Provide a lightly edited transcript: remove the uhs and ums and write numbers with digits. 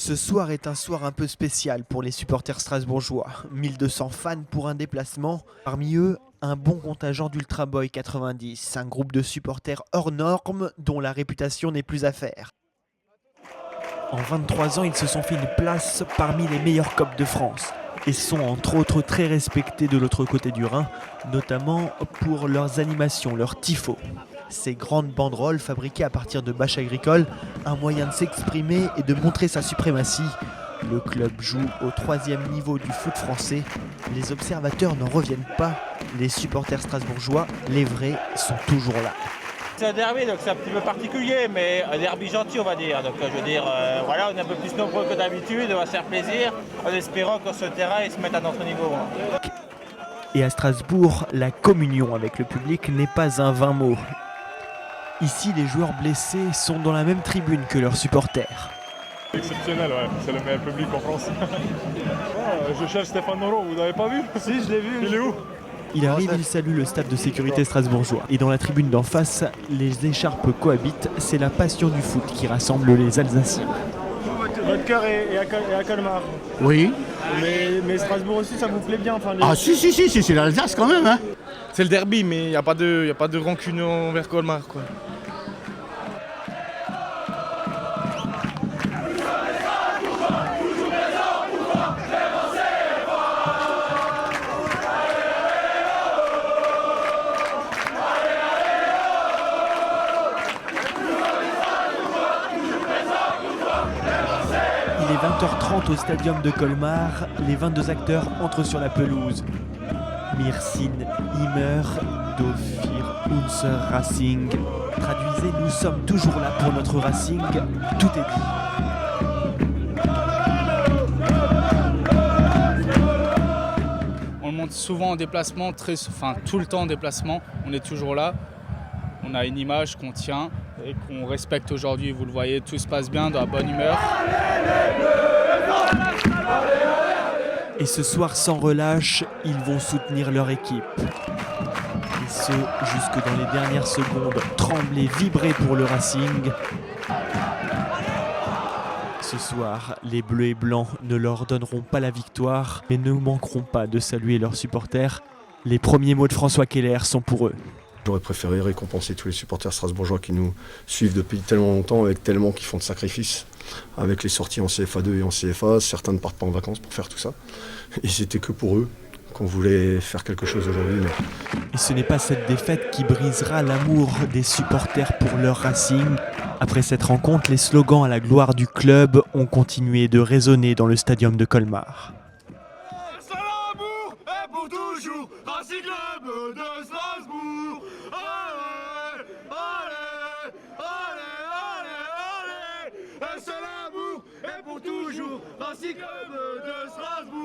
Ce soir est un soir un peu spécial pour les supporters strasbourgeois. 1200 fans pour un déplacement. Parmi eux, un bon contingent d'Ultra Boy 90, un groupe de supporters hors normes dont la réputation n'est plus à faire. En 23 ans, ils se sont fait une place parmi les meilleurs copes de France et sont entre autres très respectés de l'autre côté du Rhin, notamment pour leurs animations, leurs tifos. Ces grandes banderoles fabriquées à partir de bâches agricoles, un moyen de s'exprimer et de montrer sa suprématie. Le club joue au 3e niveau du foot français. Les observateurs n'en reviennent pas. Les supporters strasbourgeois, les vrais, sont toujours là. C'est un derby, donc c'est un petit peu particulier, mais un derby gentil, on va dire. Donc je veux dire, voilà, on est un peu plus nombreux que d'habitude, on va se faire plaisir, en espérant qu'on se terrain et se mette à notre niveau. Et à Strasbourg, la communion avec le public n'est pas un vain mot. Ici, les joueurs blessés sont dans la même tribune que leurs supporters. Exceptionnel, ouais. C'est le meilleur public en France. Je cherche Stéphane Noro, vous l'avez pas vu? Si, je l'ai vu. Il est où? Il arrive, il salue le staff de sécurité strasbourgeois. Et dans la tribune d'en face, les écharpes cohabitent. C'est la passion du foot qui rassemble les Alsaciens. Votre cœur est à Colmar. Oui. Mais Strasbourg aussi, ça vous plaît bien enfin, Ah si, c'est l'Alsace quand même. Hein. C'est le derby, mais il n'y a pas de rancune envers Colmar, quoi. Il est 20h30 au stadium de Colmar. Les 22 acteurs entrent sur la pelouse. Mirsin, Immer, Dofir, Unser Racing. Traduisez, nous sommes toujours là pour notre Racing. Tout est dit. On le monte souvent en déplacement, tout le temps en déplacement. On est toujours là. On a une image qu'on tient et qu'on respecte aujourd'hui. Vous le voyez, tout se passe bien, dans la bonne humeur. Et ce soir, sans relâche, ils vont soutenir leur équipe. Et ce, jusque dans les dernières secondes, trembler, vibrer pour le Racing. Ce soir, les Bleus et Blancs ne leur donneront pas la victoire, mais ne manqueront pas de saluer leurs supporters. Les premiers mots de François Keller sont pour eux. J'aurais préféré récompenser tous les supporters strasbourgeois qui nous suivent depuis tellement longtemps, avec tellement qui font de sacrifices, avec les sorties en CFA2 et en CFA. Certains ne partent pas en vacances pour faire tout ça. Et c'était que pour eux qu'on voulait faire quelque chose aujourd'hui. Mais... Et ce n'est pas cette défaite qui brisera l'amour des supporters pour leur Racing. Après cette rencontre, les slogans à la gloire du club ont continué de résonner dans le stadium de Colmar. L'amour est pour toujours, Racing Club de Strasbourg. Allez, allez, allez, allez, allez. C'est l'amour est pour toujours, Racing Club de Strasbourg.